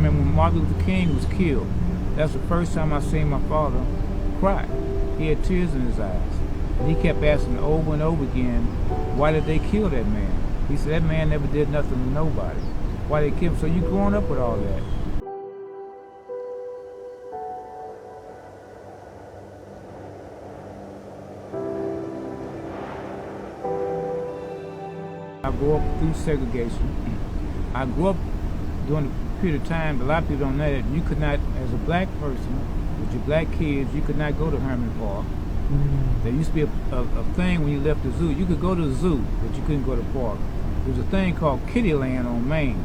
remember when Martin Luther King was killed, that's the first time I seen my father cry. He had tears in his eyes. And he kept asking over and over again, why did they kill that man? He said, that man never did nothing to nobody. Why they kill him? So you growing up with all that. I grew up through segregation. I grew up during a period of time, a lot of people don't know that you could not, as a black person, with your black kids, you could not go to Herman Park. There used to be a thing when you left the zoo. You could go to the zoo, but you couldn't go to the park. There was a thing called Kitty Land on Main.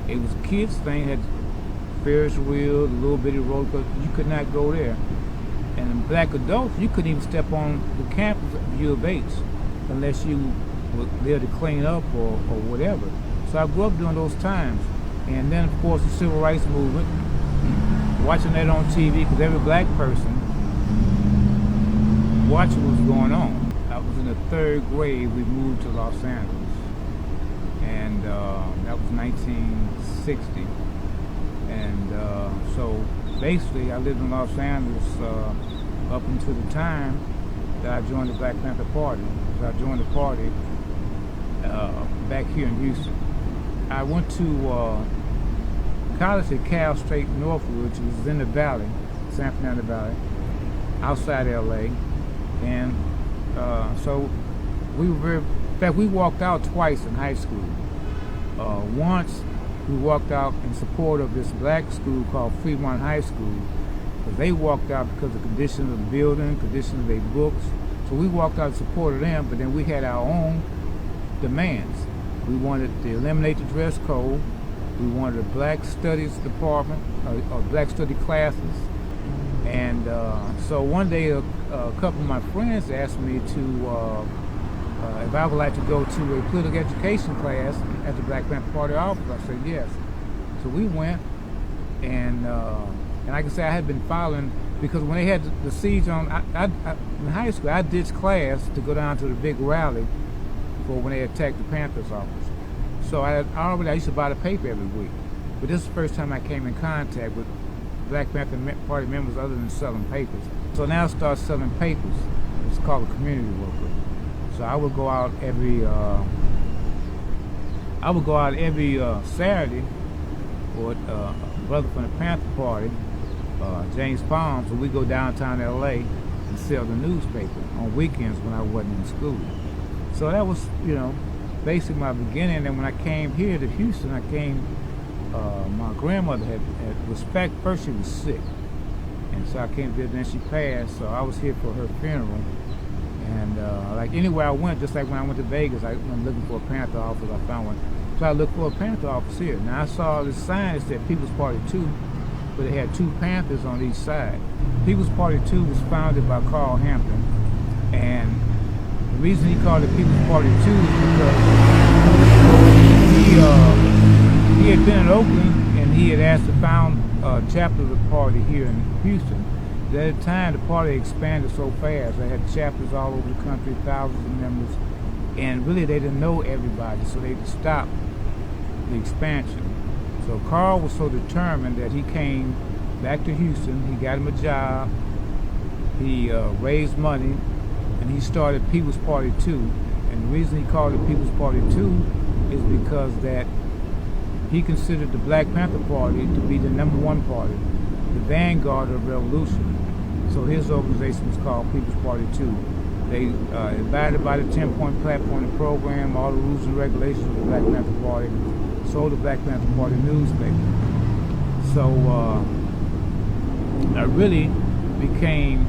It was a kids thing, had Ferris wheel, the little bitty roller coaster. You could not go there. And black adults, you couldn't even step on the campus of U of H unless you were there to clean up or whatever. So I grew up during those times. And then, of course, the Civil Rights Movement, watching that on TV, because every black person watching what was going on. I was in the 3rd grade, we moved to Los Angeles. And that was 1960. And so basically I lived in Los Angeles up until the time that I joined the Black Panther Party. So I joined the party back here in Houston. I went to college at Cal State Northwood, which was in the valley, San Fernando Valley, outside LA. And so we were very, in fact, we walked out twice in high school. Once we walked out in support of this black school called Fremont High School, because they walked out because of the condition of the building, condition of their books. So we walked out in support of them, but then we had our own demands. We wanted to eliminate the dress code. We wanted a black studies department, or black study classes. And so one day a couple of my friends asked me to, if I would like to go to a political education class at the Black Panther Party office. I said yes. So we went, and like I said, I had been following, because when they had the siege on, in high school, I ditched class to go down to the big rally for when they attacked the Panthers office. So I used to buy the paper every week. But this is the first time I came in contact with Black Panther Party members other than selling papers. So now I started selling papers. It's called a community worker. So I would go out every Saturday with a brother from the Panther Party, James Palms, and we go downtown LA and sell the newspaper on weekends when I wasn't in school. So that was, basically my beginning. And when I came here to Houston, my grandmother first she was sick. And so I came to visit, then she passed, so I was here for her funeral. And like anywhere I went, just like when I went to Vegas, I'm looking for a Panther office, I found one. So I looked for a Panther office here. Now I saw this sign that said People's Party 2, but it had 2 Panthers on each side. People's Party 2 was founded by Carl Hampton. And the reason he called it People's Party 2 is because he had been in Oakland and he had asked to found a chapter of the party here in Houston. At the time, the party expanded so fast. They had chapters all over the country, thousands of members, and really they didn't know everybody, so they stopped the expansion. So Carl was so determined that he came back to Houston. He got him a job. He raised money, and he started People's Party 2. And the reason he called it People's Party 2 is because that he considered the Black Panther Party to be the #1 party, the vanguard of revolution. So his organization was called People's Party 2. They abided by the 10-point platform and program, all the rules and regulations of the Black Panther Party, sold the Black Panther Party newspaper. So I really became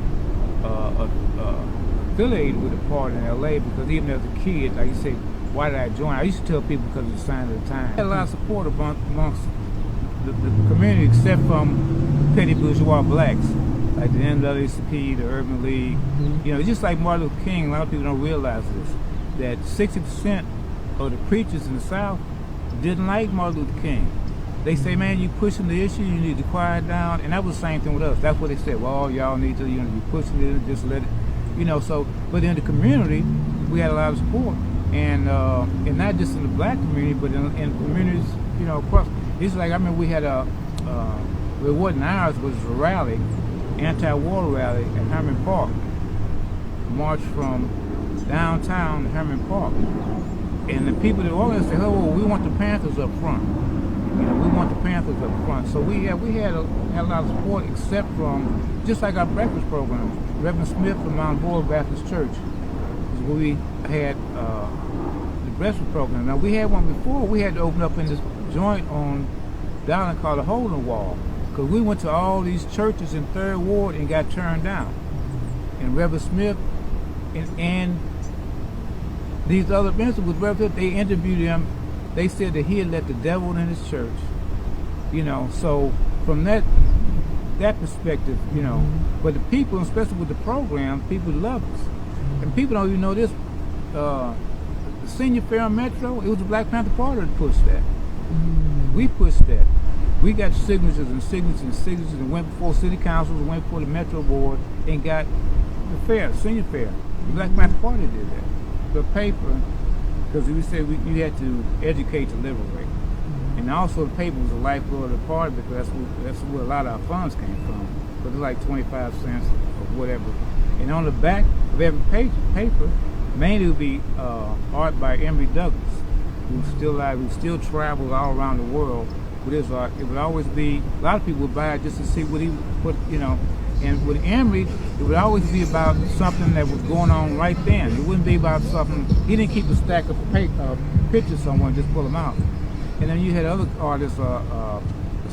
affiliated with the party in LA, because even as a kid, like you say, why did I join? I used to tell people because of the sign of the time. I had a lot of support amongst the community, except from petty bourgeois blacks, like the NAACP, the Urban League. Just like Martin Luther King, a lot of people don't realize this, that 60% of the preachers in the South didn't like Martin Luther King. They say, man, you pushing the issue, you need to quiet down. And that was the same thing with us. That's what they said. Well, y'all need to, be pushing it, just let it, so, but in the community, we had a lot of support. And not just in the black community, but in communities, across. It's like, I remember we had it wasn't ours, it was a rally, anti-war rally at Herman Park. Marched from downtown to Herman Park. And the people that organized said, oh, we want the Panthers up front. We want the Panthers up front. So we had a lot of support, except from, just like our breakfast program. Reverend Smith from Mount Boyd Baptist Church is where we had the breakfast program. Now, we had one before. We had to open up in this joint on down called the Hole in the Wall, because we went to all these churches in 3rd Ward and got turned down. And Reverend Smith and these other ministers with Reverend Smith, they interviewed him. They said that he had let the devil in his church. So from that perspective, but the people, especially with the program, people love us. And people don't even know this. The senior fair on Metro, it was the Black Panther Party that pushed that. We pushed that. We got signatures and signatures and signatures and went before city councils and went before the Metro board and got the fair, senior fair. The Black Panther Party did that. The paper, because we said you had to educate to liberate. And also the paper was the lifeblood of the party, because that's where a lot of our funds came from. But it's like 25 cents or whatever. And on the back of every paper, mainly would be art by Emory Douglas, who's still alive, who still travels all around the world with his art. It would always be, a lot of people would buy it just to see what he put, And with Emory, it would always be about something that was going on right then. It wouldn't be about something, he didn't keep a stack of pictures somewhere and just pull them out. And then you had other artists,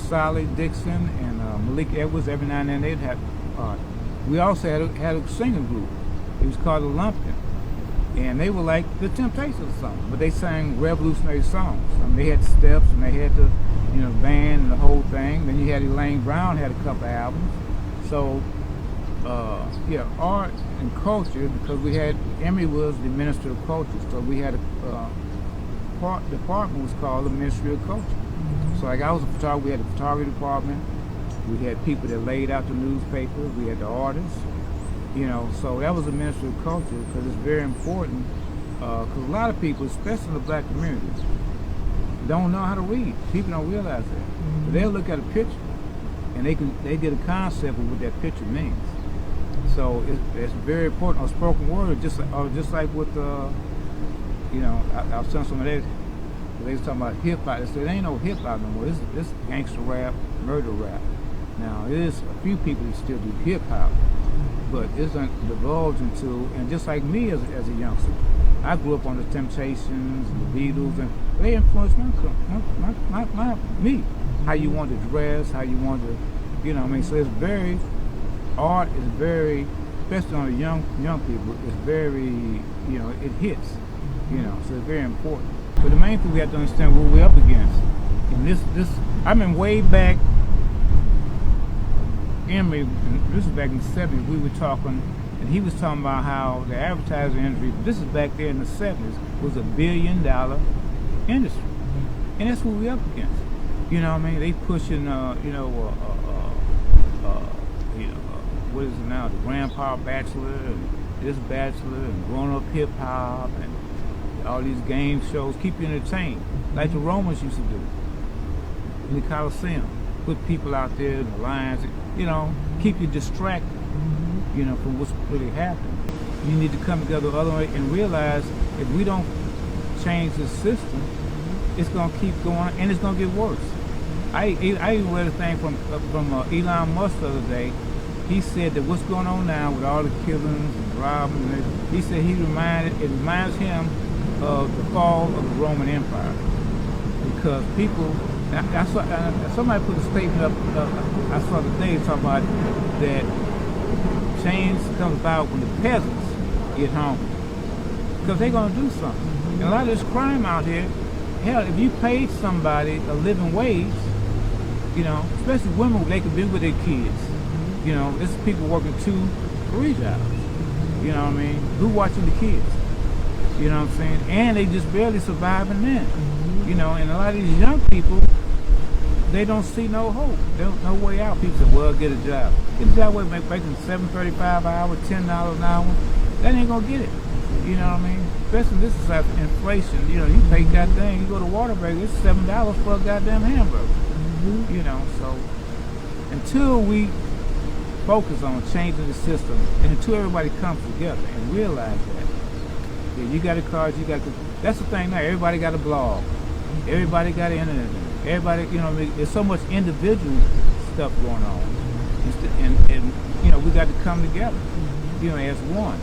Sally Dixon and Malik Edwards. Every now and then they'd have art. We also had a singing group. It was called the Lumpkin. And they were like the Temptations or something, but they sang revolutionary songs. They had steps and they had the, band and the whole thing. Then you had Elaine Brown had a couple albums. So, art and culture, because we had, Emory was the Minister of Culture, so we had department was called the Ministry of Culture. So like I was a photographer, we had a photography department, we had people that laid out the newspaper, we had the artists, so that was the Ministry of Culture, because it's very important, because a lot of people, especially in the black communities, don't know how to read. People don't realize that. But they'll look at a picture and they get a concept of what that picture means. So it's very important. On spoken word, just like with I was telling somebody, they was talking about hip hop. They said there ain't no hip hop no more. This gangster rap, murder rap. Now there's a few people that still do hip hop, but it's divulged into, and just like me as a youngster, I grew up on the Temptations and the Beatles, and they influenced me. How you want to dress, how you want to, So it's very, art is very, especially on the young people, it's very, it hits, so it's very important. But the main thing we have to understand what we're up against. And this, I mean, way back, Emory, this is back in the 70s, we were talking, and he was talking about how the advertising industry, this is back there in the 70s, was $1 billion industry. And that's what we're up against. They pushing, what is it now? The Grandpa Bachelor and this Bachelor and Grown Up Hip Hop and all these game shows keep you entertained, like the Romans used to do in the Coliseum. Put people out there in the lines, keep you distracted, from what's really happening. You need to come together the other way and realize if we don't change the system, it's going to keep going and it's going to get worse. I even read a thing from Elon Musk the other day. He said that what's going on now with all the killings and robbing, he said it reminds him of the fall of the Roman Empire. Because people, I saw, somebody put a statement up, I saw today talking about that change comes about when the peasants get hungry. Because they're going to do something. And a lot of this crime out here, hell, if you paid somebody a living wage, especially women, they could be with their kids. This is people working 2-3 jobs. Who watching the kids? And they just barely surviving then. And a lot of these young people, they don't see no hope. There's no way out. People say, well, get a job. Get a job where making $7.35 an hour, $10 an hour. That ain't gonna get it. You know what I mean? Especially this is after inflation. You know, you pay goddamn, you go to Whataburger, it's $7 for a goddamn hamburger. You know, so until we focus on changing the system, and until everybody comes together and realize that, yeah, you got a card, you got the, that's the thing now. Everybody got a blog, everybody got an internet, everybody, you know, there's so much individual stuff going on, and you know, we got to come together, you know, as one.